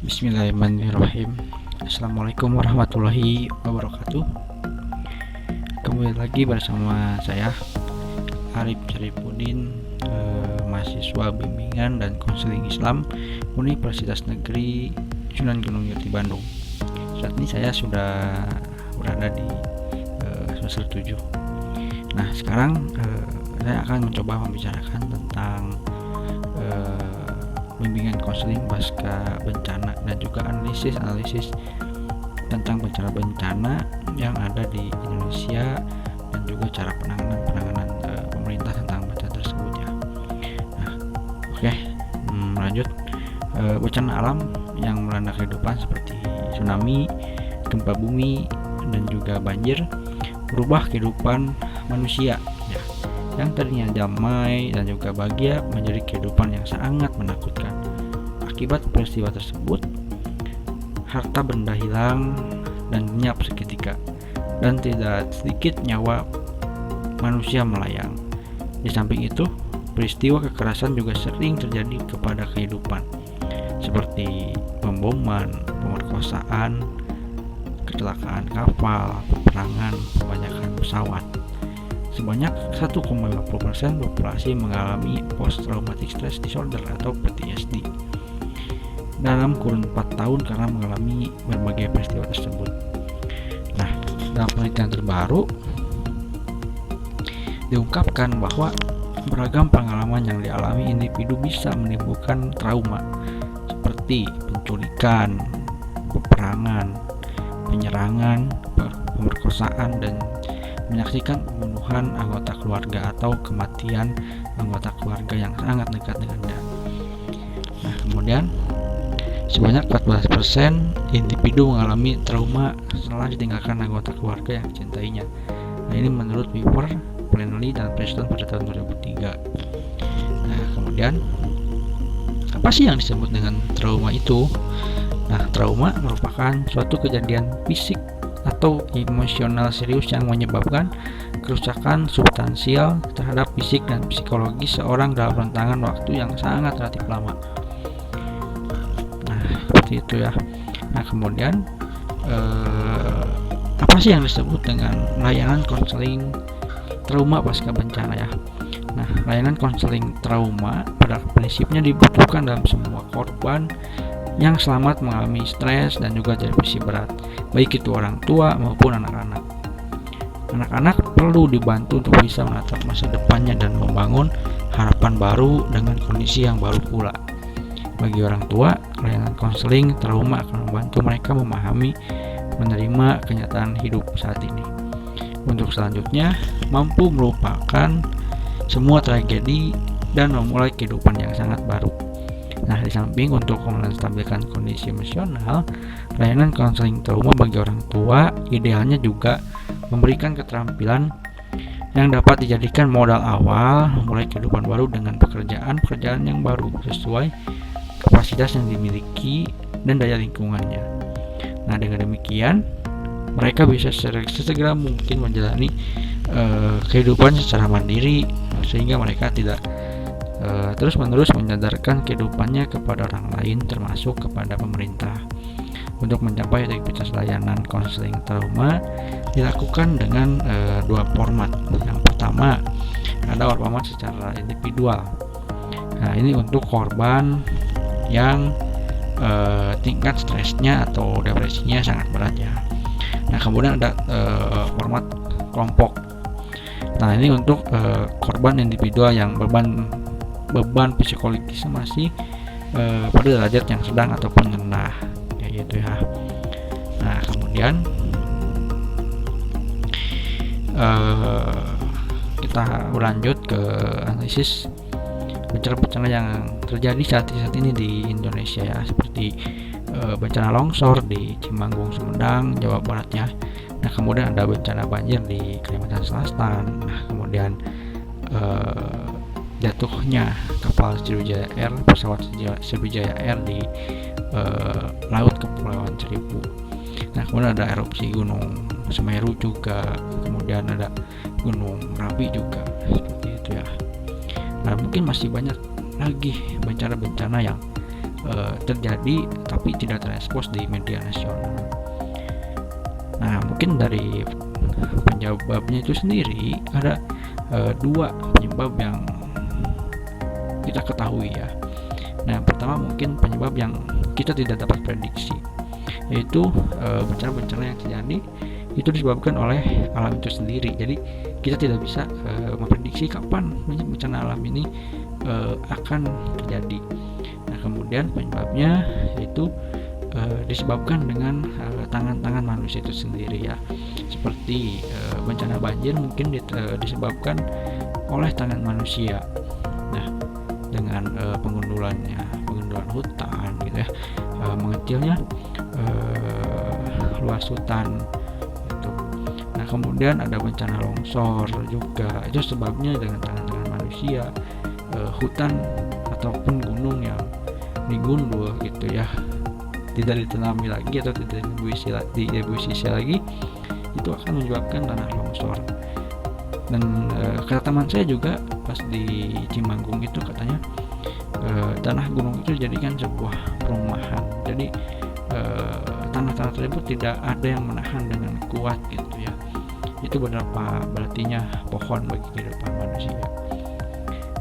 Bismillahirrahmanirrahim. Assalamualaikum warahmatullahi wabarakatuh. Kembali lagi bersama saya Arif Syarifuddin, mahasiswa bimbingan dan konseling Islam Universitas Negeri Sunan Gunung Jati Bandung. Saat ini saya sudah berada di semester 7. Nah, sekarang saya akan mencoba membicarakan tentang bimbingan konseling pasca bencana dan juga analisis tentang bencana yang ada di Indonesia dan juga cara penanganan pemerintah tentang bencana tersebut ya. Nah, oke, lanjut. Bencana alam yang melanda kehidupan seperti tsunami, gempa bumi, dan juga banjir berubah kehidupan manusia ya, yang tadinya damai dan juga bahagia menjadi kehidupan yang sangat menakutkan. Akibat peristiwa tersebut, harta benda hilang dan lenyap seketika, dan tidak sedikit nyawa manusia melayang. Di samping itu, peristiwa kekerasan juga sering terjadi kepada kehidupan, seperti pemboman, pemerkosaan, kecelakaan kapal, peperangan, pembajakan pesawat. Sebanyak 1,50% populasi mengalami post-traumatic stress disorder atau PTSD dalam kurun 4 tahun karena mengalami berbagai peristiwa tersebut. Nah, dalam penelitian terbaru diungkapkan bahwa beragam pengalaman yang dialami individu bisa menimbulkan trauma seperti penculikan, peperangan, penyerangan, pemerkosaan, dan menyaksikan pembunuhan anggota keluarga atau kematian anggota keluarga yang sangat dekat dengannya. Nah, kemudian sebanyak 14% individu mengalami trauma setelah ditinggalkan anggota keluarga yang dicintainya. Nah, ini menurut Weaver, Pleneley, dan Preston pada tahun 2003. Nah, kemudian apa sih yang disebut dengan trauma itu? Nah, trauma merupakan suatu kejadian fisik atau emosional serius yang menyebabkan kerusakan substansial terhadap fisik dan psikologis seorang dalam rentangan waktu yang sangat relatif lama. Nah, seperti itu ya. Nah, kemudian apa sih yang disebut dengan layanan konseling trauma pasca bencana ya? Nah, layanan konseling trauma pada prinsipnya dibutuhkan dalam semua korban yang selamat mengalami stres dan juga depresi berat, baik itu orang tua maupun anak-anak. Anak-anak perlu dibantu untuk bisa menatap masa depannya dan membangun harapan baru dengan kondisi yang baru pula. Bagi orang tua, layanan konseling trauma akan membantu mereka memahami, menerima kenyataan hidup saat ini. Untuk selanjutnya, mampu melupakan semua tragedi dan memulai kehidupan yang sangat baru. Nah, di samping untuk menstabilkan kondisi emosional, layanan konseling trauma bagi orang tua idealnya juga memberikan keterampilan yang dapat dijadikan modal awal memulai kehidupan baru dengan pekerjaan yang baru sesuai kapasitas yang dimiliki dan daya lingkungannya. Nah, dengan demikian mereka bisa sesegera mungkin menjalani kehidupan secara mandiri sehingga mereka tidak terus-menerus menyadarkan kehidupannya kepada orang lain termasuk kepada pemerintah. Untuk mencapai efektivitas layanan konseling trauma dilakukan dengan dua format. Yang pertama, ada format secara individual. Nah, ini untuk korban yang tingkat stresnya atau depresinya sangat berat ya. Nah, kemudian ada format kelompok. Nah, ini untuk korban individual yang beban psikologisnya masih pada derajat yang sedang ataupun rendah, kayak gitu ya. Nah, kemudian kita lanjut ke analisis bencana-bencana yang terjadi saat ini di Indonesia ya, seperti bencana longsor di Cimanggung, Sumedang, Jawa Barat ya. Nah, kemudian ada bencana banjir di Kalimantan Selatan. Nah, kemudian jatuhnya kapal Sriwijaya Air, pesawat Sriwijaya Air di laut Kepulauan Seribu. Nah, kemudian ada erupsi Gunung Semeru juga, kemudian ada Gunung Merapi juga, seperti itu ya. Nah, mungkin masih banyak lagi bencana-bencana yang terjadi tapi tidak terekspos di media nasional. Nah, mungkin dari penyebabnya itu sendiri ada dua penyebab yang kita ketahui ya. Nah, pertama mungkin penyebab yang kita tidak dapat prediksi, yaitu bencana-bencana yang terjadi itu disebabkan oleh alam itu sendiri. Jadi kita tidak bisa memprediksi kapan bencana alam ini akan terjadi. Nah, kemudian penyebabnya yaitu disebabkan dengan tangan-tangan manusia itu sendiri ya. Seperti bencana banjir mungkin disebabkan oleh tangan manusia. Nah, dengan pengundulan hutan gitu ya, mengecilnya luas hutan itu. Nah, kemudian ada bencana longsor juga, itu sebabnya dengan tangan-tangan manusia. Hutan ataupun gunung yang digundul gitu ya, tidak ditanami lagi atau tidak diibuisisi lagi, itu akan menyebabkan tanah longsor. Dan kata teman saya juga pas di Cimanggung itu katanya tanah gunung itu dijadikan sebuah perumahan. Jadi tanah-tanah tersebut tidak ada yang menahan dengan kuat gitu ya. Itu berapa berartinya pohon bagi kehidupan manusia.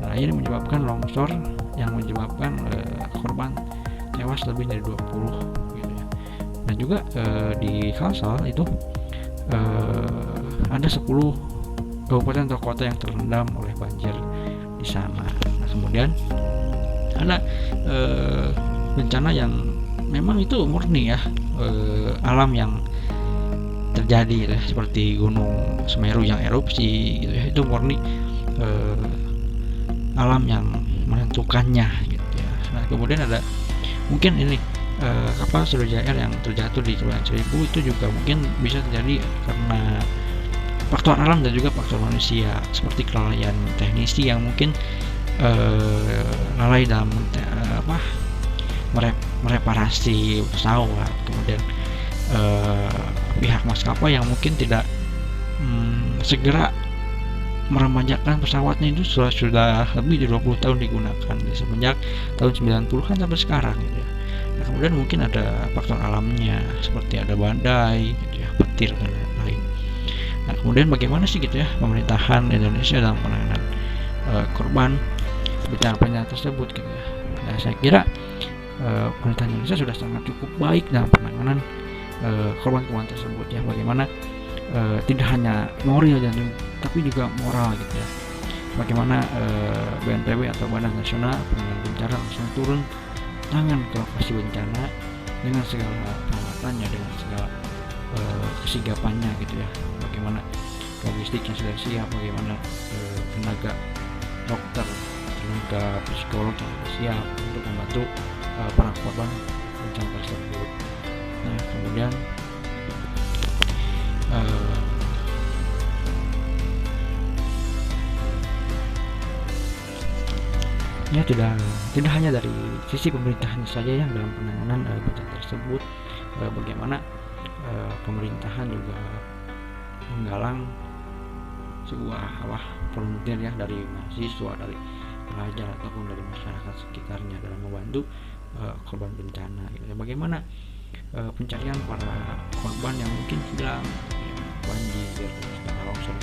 Nah, ini menyebabkan longsor yang menyebabkan korban tewas lebih dari 20 gitu ya. Dan juga di Kalsel itu ada 10 kabupaten atau kota yang terendam oleh banjir di sana. Nah, kemudian ada bencana yang memang itu murni ya, alam yang terjadi ya, seperti Gunung Semeru yang erupsi gitu ya, itu murni alam yang menentukannya gitu ya. Nah, kemudian ada mungkin ini kapal Sriwijaya Air yang terjatuh di Kepulauan Seribu itu juga mungkin bisa terjadi karena faktor alam dan juga faktor manusia, seperti kelalaian teknisi yang mungkin lalai dalam mereparasi pesawat, kemudian pihak maskapai yang mungkin tidak segera meremajakan pesawatnya itu sudah lebih dari 20 tahun digunakan semenjak tahun 90-an sampai sekarang gitu ya. Nah, kemudian mungkin ada faktor alamnya seperti ada badai gitu ya, petir dan lain-lain. Nah, kemudian bagaimana sih gitu ya pemerintahan Indonesia dalam penanganan korban bencana tersebut gitu ya. Nah, saya kira pemerintahan Indonesia sudah sangat cukup baik dalam penanganan korban-korban tersebut ya. Bagaimana tidak hanya moral tapi juga moral gitu ya. Bagaimana BNPB atau Badan Nasional Penanggulangan Bencana langsung turun tangan ke lokasi bencana dengan segala peralatannya, dengan segala kesigapannya gitu ya. Bagaimana logistiknya sudah siap, bagaimana tenaga dokter, tenaga psikolog yang sudah siap untuk membantu para korban bencana tersebut. Nah, kemudian ya tidak hanya dari sisi pemerintahan saja yang dalam penanganan bencana tersebut, bagaimana pemerintahan juga menggalang sebuah volunteer ya, dari mahasiswa, dari pelajar ataupun dari masyarakat sekitarnya dalam membantu korban bencana gitu. Bagaimana pencarian para korban yang mungkin hilang ya, banjir, tanah longsor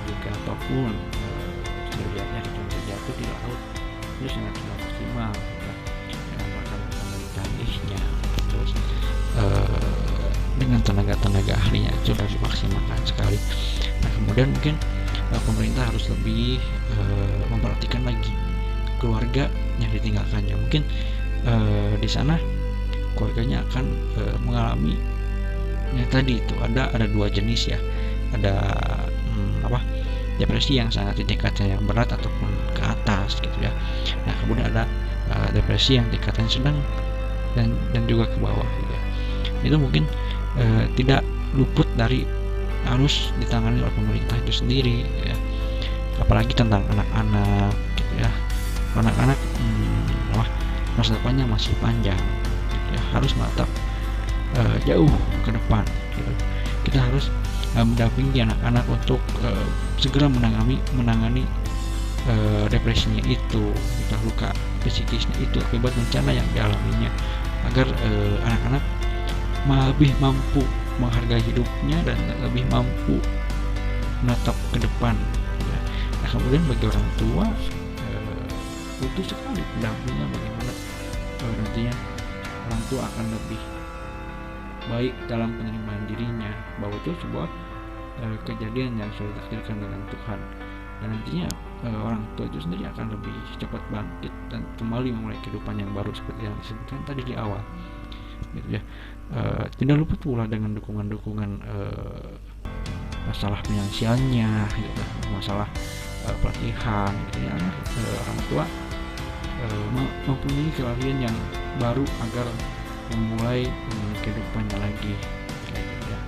juga ataupun terjadinya yang terjatuh di laut itu sangat maksimal ya, dengan rekan-rekan teknisnya, terus dengan tenaga ahlinya itu sudah dimaksimalkan sekali. Nah, kemudian mungkin pemerintah harus lebih memperhatikan lagi keluarga yang ditinggalkannya. Mungkin di sana keluarganya akan mengalami ya tadi itu ada dua jenis ya, ada depresi yang sangat tingkatnya yang berat ataupun ke atas gitu ya. Nah, kemudian ada depresi yang tingkatnya sedang dan juga ke bawah gitu ya. Itu mungkin tidak luput dari harus ditangani oleh pemerintah itu sendiri gitu ya. Apalagi tentang anak-anak gitu ya. Anak-anak masa depannya masih panjang gitu ya. Harus menatap jauh ke depan gitu. Kita harus mendampingi anak-anak untuk segera menangani depresinya itu. Kita luka psikisnya itu akibat bencana yang dialaminya, agar anak-anak lebih mampu menghargai hidupnya dan lebih mampu menatap ke depan ya. Nah, kemudian bagi orang tua butuh sekali pendampingan bagaimana nantinya orang tua akan lebih baik dalam penerimaan dirinya bahwa itu sebuah kejadian yang sudah ditakdirkan dengan Tuhan, dan nantinya orang tua itu sendiri akan lebih cepat bangkit dan kembali memulai kehidupan yang baru seperti yang disebutkan tadi di awal gitu ya. Tidak lupa pula dengan dukungan-dukungan masalah finansialnya gitu, masalah pelatihan gitu ya. Orang tua mempunyai keahlian yang baru agar memulai kehidupannya lagi kayak gitu ya.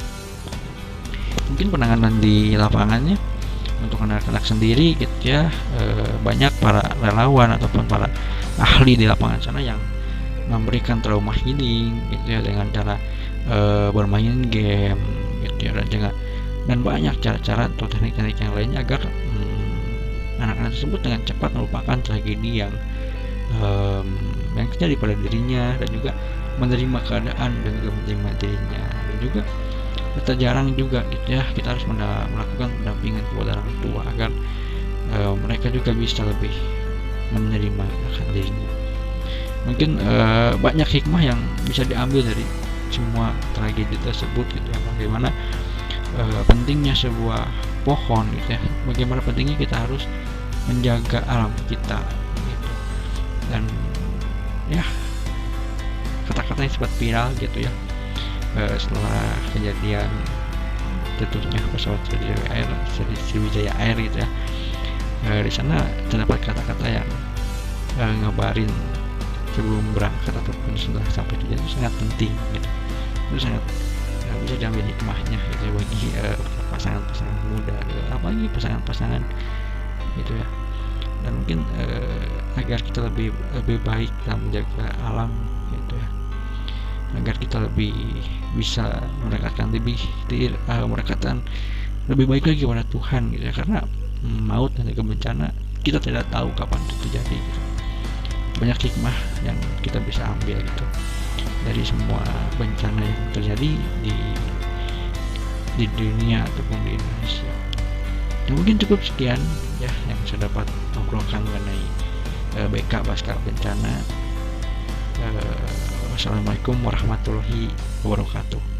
Mungkin penanganan di lapangannya untuk anak-anak sendiri gitu ya, banyak para relawan ataupun para ahli di lapangan sana yang memberikan trauma healing gitu ya, dengan cara bermain game gitu ya, dan banyak cara-cara atau teknik-teknik yang lainnya agar anak-anak tersebut dengan cepat melupakan tragedi yang terjadi pada dirinya, dan juga menerima keadaan dan juga menerima dirinya. Dan juga tak jarang juga gitu ya, kita harus melakukan pendampingan kepada orang tua agar mereka juga bisa lebih menerima akan dirinya. Mungkin banyak hikmah yang bisa diambil dari semua tragedi tersebut gitu ya, bagaimana pentingnya sebuah pohon gitu ya, bagaimana pentingnya kita harus menjaga alam kita gitu. Dan ya, kata-katanya sempat viral gitu ya, setelah kejadian jatuhnya pesawat Sriwijaya Air gitu ya. Di sana terdapat kata-kata yang ngabarin sebelum berangkat ataupun setelah sampai tujuan itu sangat penting gitu. Itu sangat bisa diambil hikmahnya gitu ya, bagi pasangan-pasangan muda gitu, apalagi pasangan-pasangan gitu ya. Dan mungkin agar kita lebih baik dalam menjaga alam gitu ya, agar kita lebih bisa mendekatkan lebih baik lagi kepada Tuhan gitu ya, karena maut dan juga bencana kita tidak tahu kapan itu terjadi gitu. Banyak hikmah yang kita bisa ambil gitu dari semua bencana yang terjadi di dunia ataupun di Indonesia. Ya, mungkin cukup sekian ya yang saya dapat obrolkan mengenai BK pasca bencana. Wassalamualaikum warahmatullahi wabarakatuh.